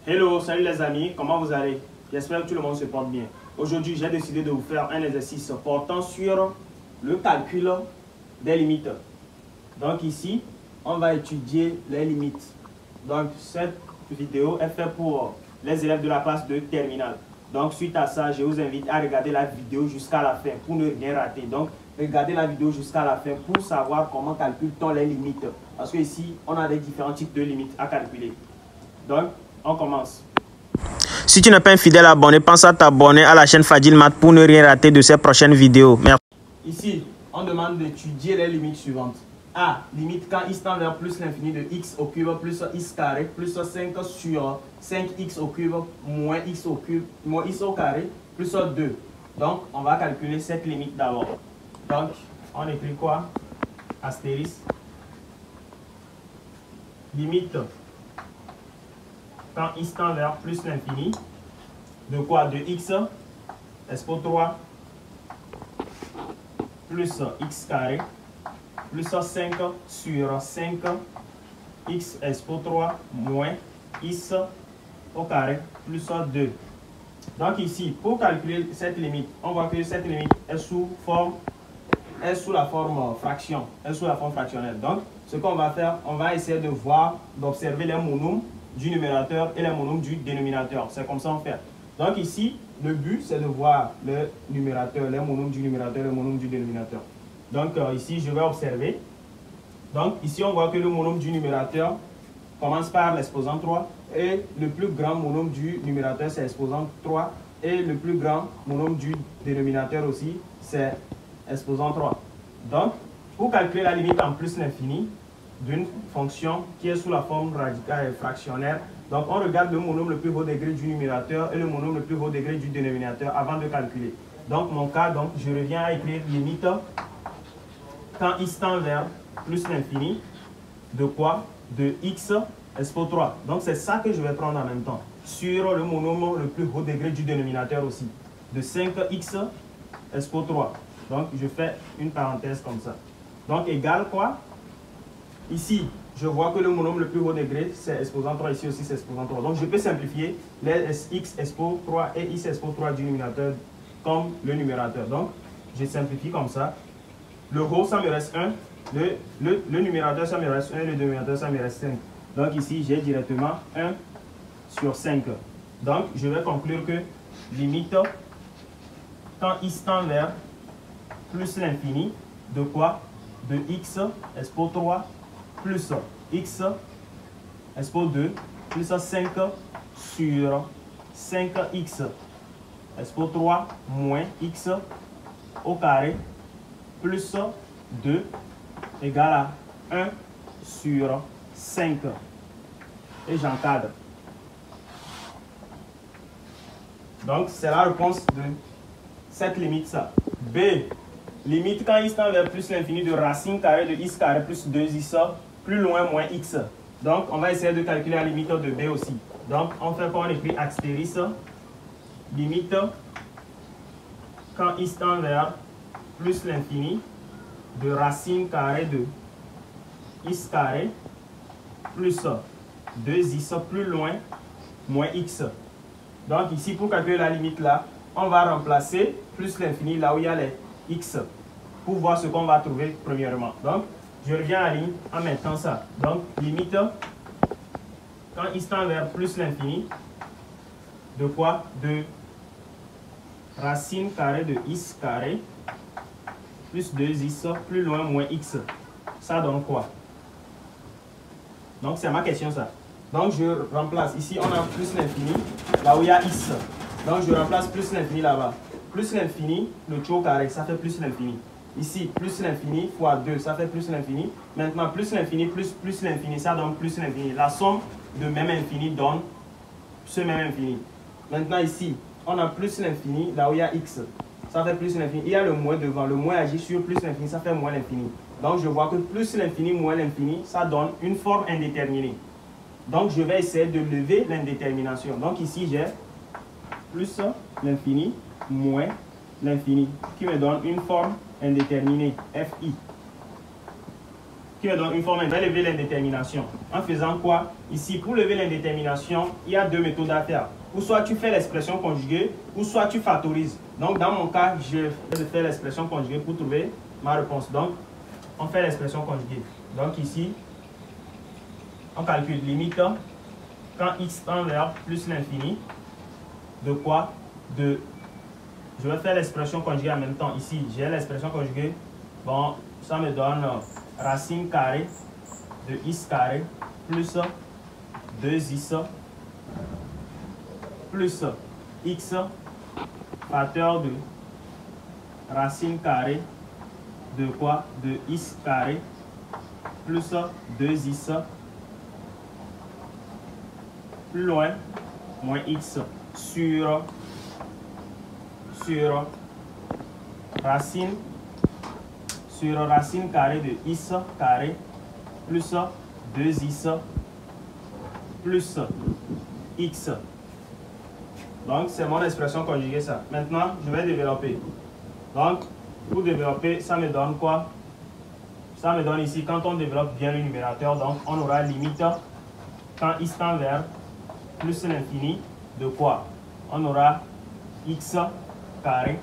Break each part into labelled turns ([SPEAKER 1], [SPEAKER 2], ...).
[SPEAKER 1] Hello, salut les amis, comment vous allez? J'espère que tout le monde se porte bien. Aujourd'hui, j'ai décidé de vous faire un exercice portant sur le calcul des limites. Donc ici, on va étudier les limites. Donc cette vidéo est faite pour les élèves de la classe de terminale. Donc suite à ça, je vous invite à regarder la vidéo jusqu'à la fin pour ne rien rater. Donc regardez la vidéo jusqu'à la fin pour savoir comment calcule-t-on les limites. Parce que ici, on a des différents types de limites à calculer. Donc, on commence.
[SPEAKER 2] Si tu n'es pas un fidèle abonné, pense à t'abonner à la chaîne Fadil Math pour ne rien rater de ces prochaines vidéos. Merci.
[SPEAKER 1] Ici, on demande d'étudier les limites suivantes. A. Limite quand x tend vers plus l'infini de x au cube plus x carré plus 5 sur 5x au cube moins x au cube moins x au carré plus 2. Donc, on va calculer cette limite d'abord. Donc, on écrit quoi? Astérisque. Limite quand x tend vers plus l'infini, de quoi? De x, expo 3, plus x carré, plus 5 sur 5, x expo 3, moins x au carré, plus 2. Donc ici, pour calculer cette limite, on voit que cette limite est sous la forme fraction, est sous la forme fractionnelle. Donc, ce qu'on va faire, on va essayer de voir, d'observer les monomes du numérateur et les monomes du dénominateur. C'est comme ça qu'on fait. Donc ici, le but, c'est de voir le numérateur, les monomes du numérateur, les monomes du dénominateur. Donc ici, je vais observer. Donc ici, on voit que le monome du numérateur commence par l'exposant 3 et le plus grand monome du numérateur, c'est exposant 3 et le plus grand monome du dénominateur aussi, c'est exposant 3. Donc, pour calculer la limite en plus l'infini d'une fonction qui est sous la forme radicale et fractionnaire, donc on regarde le monome le plus haut degré du numérateur et le monome le plus haut degré du dénominateur avant de calculer. Donc mon cas, donc je reviens à écrire limite quand x tend vers plus l'infini de quoi? De x expo 3. Donc c'est ça que je vais prendre en même temps sur le monome le plus haut degré du dénominateur aussi, de 5x expo 3. Donc je fais une parenthèse comme ça. Donc égal quoi? Ici, je vois que le monome le plus haut degré, c'est exposant 3. Ici aussi, c'est exposant 3. Donc, je peux simplifier les x expo 3 et x expo 3 du numérateur comme le numérateur. Donc, je simplifie comme ça. Le haut, ça me reste 1. Le numérateur, ça me reste 1. Le dénominateur, ça me reste 5. Donc, ici, j'ai directement 1 sur 5. Donc, je vais conclure que limite, quand x tend vers plus l'infini, de quoi? De x expo 3 plus x expo 2 plus 5 sur 5x expo 3 moins x au carré plus 2 égale à 1 sur 5. Et j'encadre. Donc, c'est la réponse de cette limite, ça. B. Limite quand x tend vers plus l'infini de racine carrée de x carré plus 2x plus loin moins x. Donc, on va essayer de calculer la limite de B aussi. Donc, on fait quoi? On écrit astérisque. Limite quand x tend vers plus l'infini de racine carrée de x carré plus 2x plus loin moins x. Donc, ici, pour calculer la limite là, on va remplacer plus l'infini là où il y a les x pour voir ce qu'on va trouver premièrement. Donc, je reviens à la ligne en mettant ça. Donc, limite quand x tend vers plus l'infini de quoi? De racine carrée de x carré plus 2x plus loin moins x. Ça donne quoi? Donc, c'est ma question ça. Donc, je remplace. Ici, on a plus l'infini là où il y a x. Donc, je remplace plus l'infini là-bas. Plus l'infini, le tout au carré, ça fait plus l'infini. Ici, plus l'infini fois 2, ça fait plus l'infini. Maintenant, plus l'infini plus l'infini, ça donne plus l'infini. La somme de même infini donne ce même infini. Maintenant, ici, on a plus l'infini, là où il y a x. Ça fait plus l'infini. Il y a le moins devant. Le moins agit sur plus l'infini, ça fait moins l'infini. Donc, je vois que plus l'infini moins l'infini, ça donne une forme indéterminée. Donc, je vais essayer de lever l'indétermination. Donc, ici, j'ai plus l'infini moins l'infini, qui me donne une forme indéterminée, fi, qui me donne une forme. Je vais lever l'indétermination. En faisant quoi? Ici, pour lever l'indétermination, il y a deux méthodes à faire. Ou soit tu fais l'expression conjuguée, ou soit tu factorises. Donc, dans mon cas, je vais faire l'expression conjuguée pour trouver ma réponse. Donc, on fait l'expression conjuguée. Donc, ici, on calcule limite quand x tend vers plus l'infini. De quoi? De... Je vais faire l'expression conjuguée en même temps. Ici, j'ai l'expression conjuguée. Bon, ça me donne racine carrée de x carré plus 2x plus x facteur de racine carrée de quoi? De x carré plus 2x plus loin moins x sur racine carrée de x carré plus 2x plus x. Donc, c'est mon expression conjuguée ça. Maintenant, je vais développer. Donc, pour développer, ça me donne quoi? Ça me donne ici, quand on développe bien le numérateur, donc on aura limite quand x tend vers plus l'infini de quoi? On aura x carré.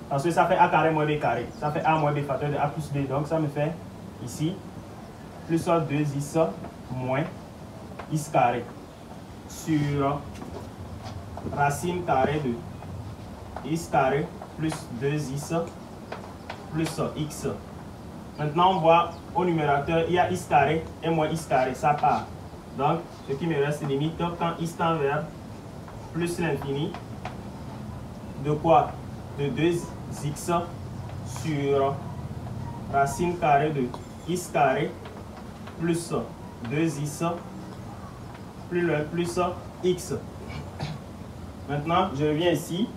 [SPEAKER 1] Parce que ça fait a carré moins b carré. Ça fait a moins b facteur de a plus b. Donc, ça me fait ici plus 2x moins x carré sur racine carrée de x carré plus 2x plus x. Maintenant, on voit au numérateur, il y a x carré et moins x carré. Ça part. Donc, ce qui me reste limite quand x tend vers plus l'infini de quoi? De 2x sur racine carrée de x carré plus 2x plus le plus x. Maintenant, je reviens ici.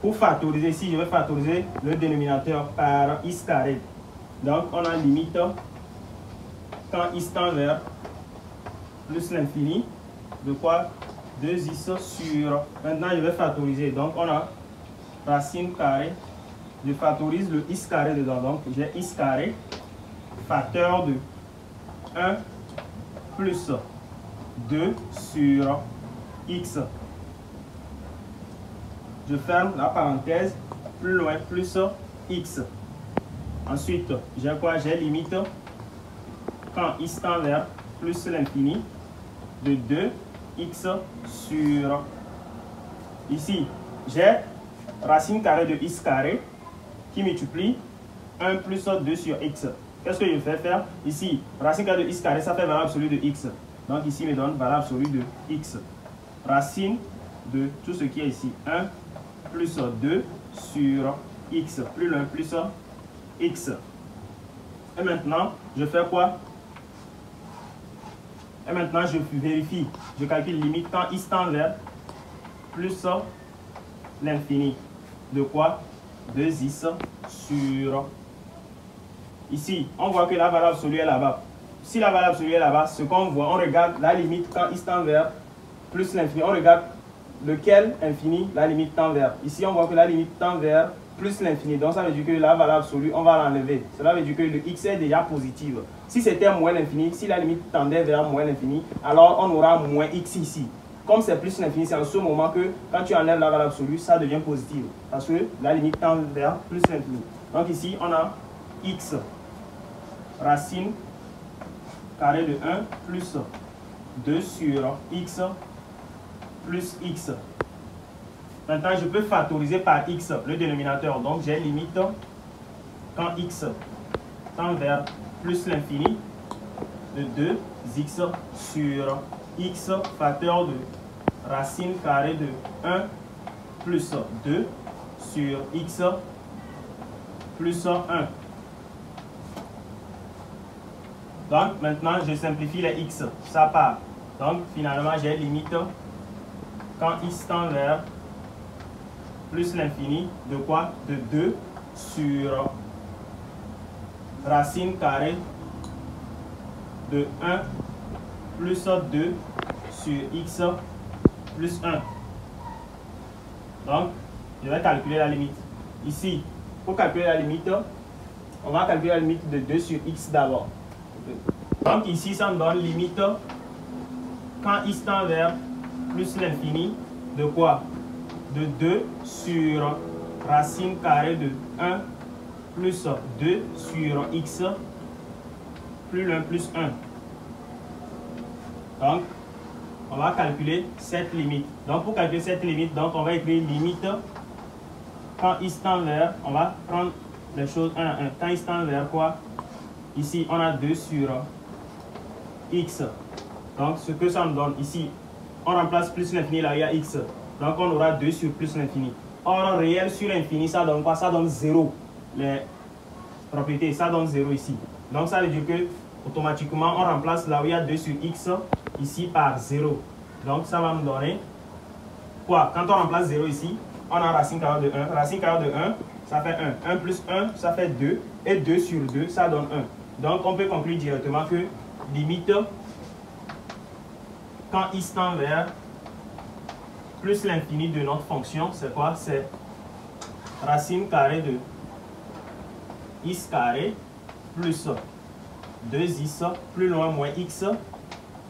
[SPEAKER 1] Pour factoriser, ici, je vais factoriser le dénominateur par x carré. Donc, on a limite quand x tend vers plus l'infini de quoi? 2x sur... Maintenant, je vais factoriser. Donc, on a racine carrée. Je factorise le x carré dedans. Donc, j'ai x carré facteur de 1 plus 2 sur x. Je ferme la parenthèse, plus loin, plus x. Ensuite, j'ai quoi? J'ai limite quand x tend vers plus l'infini de 2x sur... Ici, j'ai racine carrée de x carré qui multiplie 1 plus 2 sur x. Qu'est-ce que je vais faire? Ici, racine carrée de x carré, ça fait valeur absolue de x. Donc ici, il me donne valeur absolue de x. Racine de tout ce qui est ici. 1 plus 2 sur x. Plus loin, plus x. Et maintenant, je fais quoi? Et maintenant, je vérifie. Je calcule limite quand x tend vers plus l'infini. De quoi? 2x sur... Ici, on voit que la valeur absolue est là-bas. Si la valeur absolue est là-bas, ce qu'on voit, on regarde la limite quand x tend vers plus l'infini. On regarde lequel infini la limite tend vers. Ici, on voit que la limite tend vers plus l'infini. Donc, ça veut dire que la valeur absolue, on va l'enlever. Cela veut dire que le x est déjà positif. Si c'était moins l'infini, si la limite tendait vers moins l'infini, alors on aura moins x ici. Comme c'est plus l'infini, c'est en ce moment que quand tu enlèves la valeur absolue, ça devient positif. Parce que la limite tend vers plus l'infini. Donc ici, on a x racine carré de 1 plus 2 sur x plus x. Maintenant, je peux factoriser par x le dénominateur. Donc, j'ai limite quand x tend vers plus l'infini de 2x sur x facteur de racine carrée de 1 plus 2 sur x plus 1. Donc, maintenant, je simplifie les x. Ça part. Donc, finalement, j'ai limite quand x tend vers plus l'infini de quoi? De 2 sur racine carrée de 1 plus 2 sur x plus 1. Donc, je vais calculer la limite. Ici, pour calculer la limite, on va calculer la limite de 2 sur x d'abord. Donc ici, ça me donne limite quand x tend vers plus l'infini de quoi? De 2 sur racine carrée de 1 plus 2 sur x plus 1 plus 1. Donc, on va calculer cette limite. Donc, pour calculer cette limite, donc on va écrire limite quand x tend vers, on va prendre les choses 1 à 1. Quand x tend vers quoi? Ici, on a 2 sur x. Donc, ce que ça me donne ici, on remplace plus l'infini là, il y a x. Donc, on aura 2 sur plus l'infini. Or, réel sur l'infini, ça donne quoi? Ça donne 0. Les propriétés, ça donne 0 ici. Donc, ça veut dire que automatiquement, on remplace là où il y a 2 sur x ici par 0. Donc, ça va me donner quoi? Quand on remplace 0 ici, on a racine carrée de 1. Racine carrée de 1, ça fait 1. 1 plus 1, ça fait 2. Et 2 sur 2, ça donne 1. Donc, on peut conclure directement que limite quand x tend vers plus l'infini de notre fonction, c'est quoi? C'est racine carrée de x carré plus 2x plus loin moins x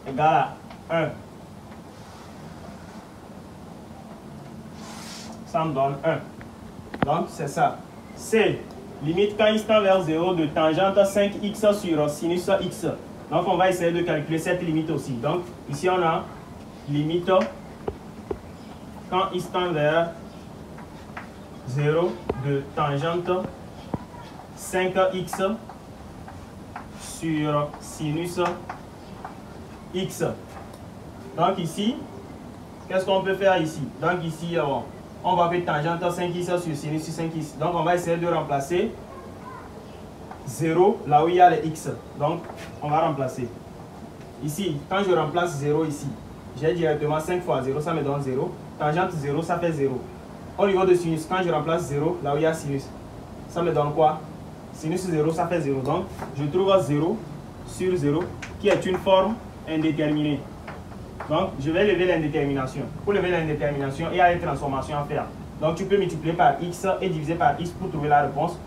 [SPEAKER 1] égale à 1. Ça me donne 1. Donc, c'est ça. C'est limite quand x tend vers 0 de tangente 5x sur sinus x. Donc, on va essayer de calculer cette limite aussi. Donc, ici, on a limite quand x tend vers 0 de tangente 5x sur sinus x. Donc, ici, qu'est-ce qu'on peut faire ici? Donc, ici, on va faire tangente 5x sur sinus 5x. Donc, on va essayer de remplacer 0 là où il y a les x. Donc, on va remplacer. Ici, quand je remplace 0 ici, j'ai directement 5 fois 0, ça me donne 0. Tangente 0, ça fait 0. Au niveau de sinus, quand je remplace 0 là où il y a sinus, ça me donne quoi? Sinus 0, ça fait 0. Donc, je trouve 0 sur 0 qui est une forme indéterminée. Donc, je vais lever l'indétermination. Pour lever l'indétermination, il y a une transformation à faire. Donc, tu peux multiplier par x et diviser par x pour trouver la réponse.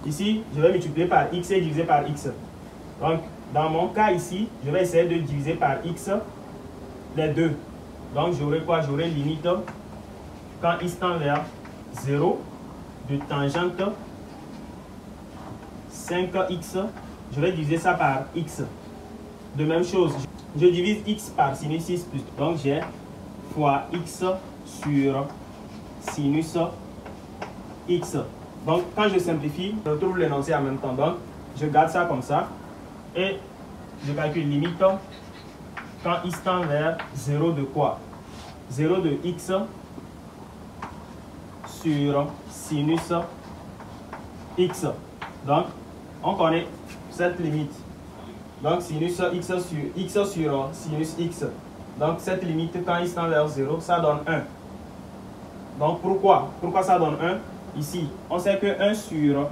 [SPEAKER 1] Ici, je vais multiplier par x et diviser par x. Donc, dans mon cas ici, je vais essayer de diviser par x les deux. Donc, j'aurai quoi? J'aurai limite quand x tend vers 0 de tangente 5x. Je vais diviser ça par x. De même chose, je divise x par sinus 6 plus. Donc, j'ai fois x sur sinus x. Donc, quand je simplifie, je retrouve l'énoncé en même temps. Donc, je garde ça comme ça. Et je calcule limite quand x tend vers 0 de quoi? 0 de x sur sinus x. Donc, on connaît cette limite. Donc, sinus x sur sinus x. Donc, cette limite, quand x tend vers 0, ça donne 1. Donc, pourquoi? Pourquoi ça donne 1? Ici, on sait que 1 sur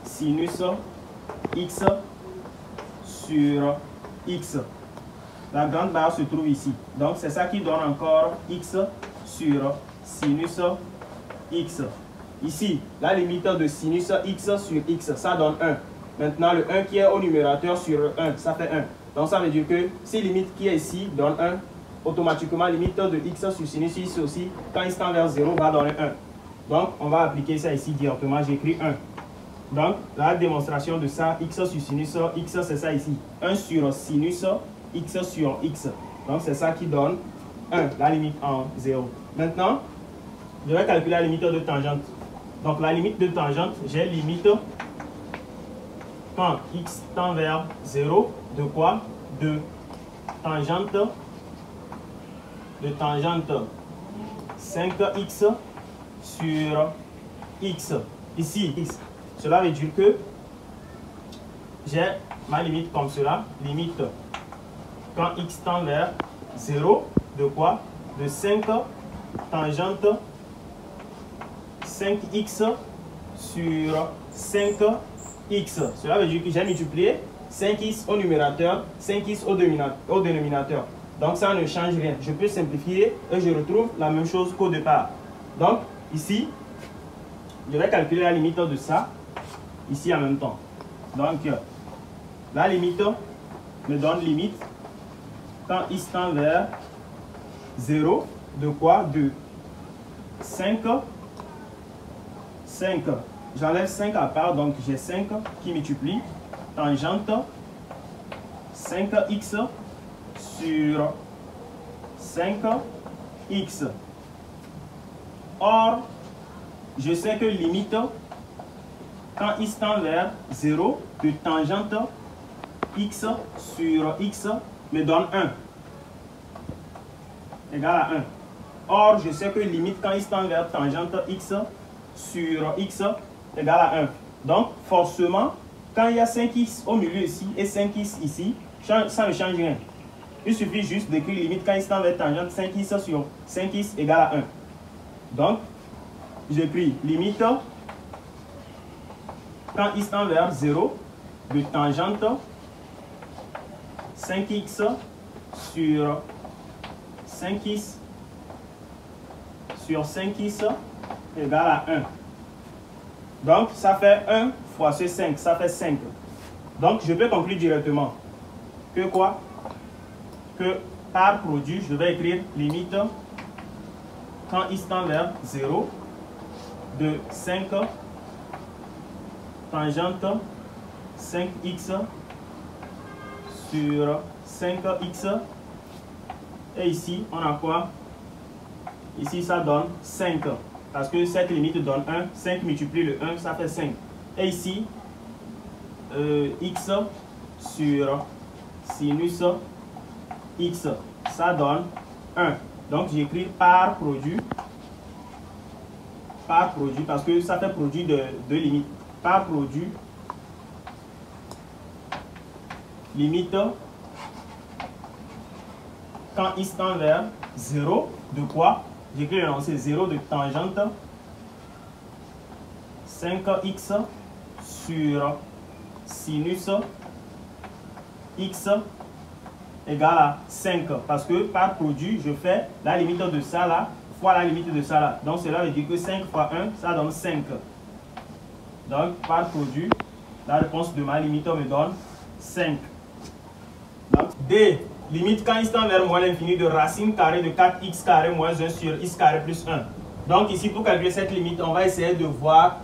[SPEAKER 1] sinus x sur x. La grande barre se trouve ici. Donc, c'est ça qui donne encore x sur sinus x. Ici, la limite de sinus x sur x, ça donne 1. Maintenant, le 1 qui est au numérateur sur 1, ça fait 1. Donc, ça veut dire que si limite qui est ici donne 1, automatiquement, limite de x sur sinus x aussi, quand x tend vers 0, va donner 1. Donc, on va appliquer ça ici directement. J'écris 1. Donc, la démonstration de ça, x sur sinus x, c'est ça ici. 1 sur sinus x sur x. Donc, c'est ça qui donne 1, la limite en 0. Maintenant, je vais calculer la limite de tangente. Donc, la limite de tangente, j'ai limite quand x tend vers 0, de quoi? De tangente 5x sur x. Ici, x. Cela veut dire que j'ai ma limite comme cela. Limite quand x tend vers 0, de quoi? De 5 tangente 5x sur 5x. Cela veut dire que j'ai multiplié 5x au numérateur, 5x au dénominateur. Donc ça ne change rien. Je peux simplifier et je retrouve la même chose qu'au départ. Donc ici, je vais calculer la limite de ça, ici en même temps. Donc La limite me donne limite quand x tend vers 0 de quoi? De 5. 5. J'enlève 5 à part, donc j'ai 5 qui multiplie tangente 5x sur 5x. Or, je sais que limite quand x tend vers 0 de tangente x sur x me donne 1 égal à 1. Or, je sais que limite quand x tend vers tangente x sur x égale à 1. Donc, forcément, quand il y a 5x au milieu ici et 5x ici, ça ne change rien. Il suffit juste d'écrire limite quand x tend vers tangente 5x sur 5x égale à 1. Donc, j'écris limite quand x tend vers 0 de tangente 5x sur 5x sur 5x égale à 1. Donc, ça fait 1 fois ce 5, ça fait 5. Donc, je peux conclure directement que quoi? Que par produit, je vais écrire limite quand x tend vers 0 de 5 tangente 5x sur 5x. Et ici, on a quoi? Ici, ça donne 5. Parce que cette limite donne 1. 5 multiplie le 1, ça fait 5. Et ici, x sur sinus x, ça donne 1. Donc, j'écris par produit. Par produit, parce que ça fait produit de limites. Par produit, limite, quand x tend vers 0, de quoi? J'écris l'énoncé 0 de tangente 5x sur sinus x égale à 5. Parce que par produit, je fais la limite de ça là fois la limite de ça là. Donc cela veut dire que 5 fois 1, ça donne 5. Donc par produit, la réponse de ma limite me donne 5. Donc D. Limite quand x tend vers moins l'infini de racine carrée de 4x carré moins 1 sur x carré plus 1. Donc ici, pour calculer cette limite, on va essayer de voir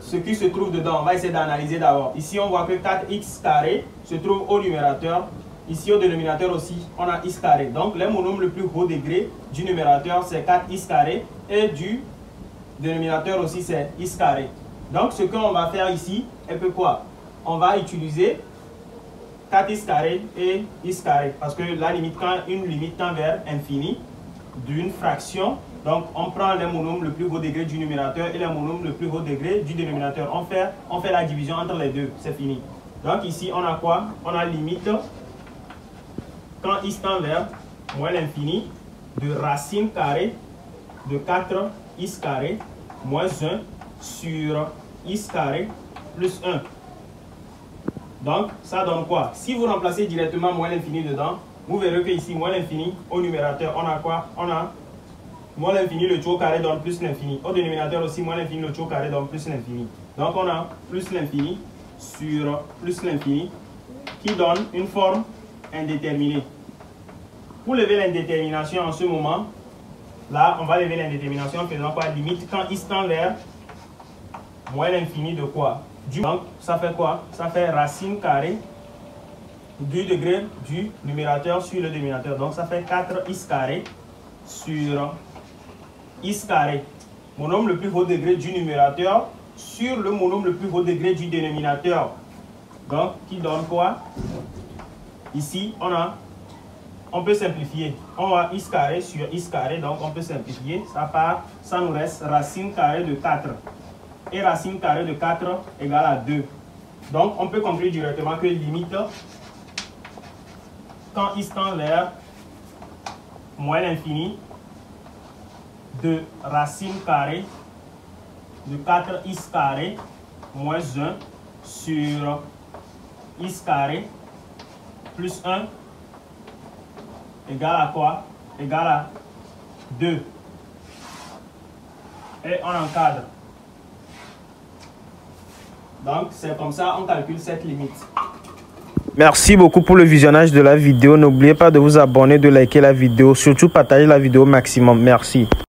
[SPEAKER 1] ce qui se trouve dedans. On va essayer d'analyser d'abord. Ici, on voit que 4x carré se trouve au numérateur. Ici, au dénominateur aussi, on a x carré. Donc, le monome le plus haut degré du numérateur, c'est 4x carré. Et du dénominateur aussi, c'est x carré. Donc, ce qu'on va faire ici, est que quoi? On va utiliser 4x carré et x carré. Parce que la limite, quand une limite tend vers infini d'une fraction, donc on prend les monomes le plus haut degré du numérateur et les monomes le plus haut degré du dénominateur. On fait la division entre les deux, c'est fini. Donc ici, on a quoi? On a limite quand x tend vers moins l'infini de racine carrée de 4x carré moins 1 sur x carré plus 1. Donc, ça donne quoi? Si vous remplacez directement moins l'infini dedans, vous verrez que ici, moins l'infini, au numérateur, on a quoi? On a moins l'infini, le tout au carré donne plus l'infini. Au dénominateur aussi, moins l'infini, le tout au carré donne plus l'infini. Donc, on a plus l'infini sur plus l'infini qui donne une forme indéterminée. Pour lever l'indétermination en ce moment, là, on va lever l'indétermination en faisant quoi? Limite quand x tend vers moins l'infini de quoi? Donc, ça fait quoi? Ça fait racine carrée du degré du numérateur sur le dénominateur. Donc, ça fait 4x carré sur x carré. Monome le plus haut degré du numérateur sur le monome le plus haut degré du dénominateur. Donc, qui donne quoi? Ici, on peut simplifier. On a x carré sur x carré, donc on peut simplifier. Ça nous reste racine carrée de 4. Et racine carrée de 4 égale à 2. Donc, on peut conclure directement que limite, quand x tend vers moins l'infini de racine carrée de 4x carré moins 1 sur x carré plus 1 égale à quoi? Égale à 2. Et on encadre. Donc, c'est comme ça on calcule cette limite.
[SPEAKER 2] Merci beaucoup pour le visionnage de la vidéo. N'oubliez pas de vous abonner, de liker la vidéo, surtout partager la vidéo au maximum. Merci.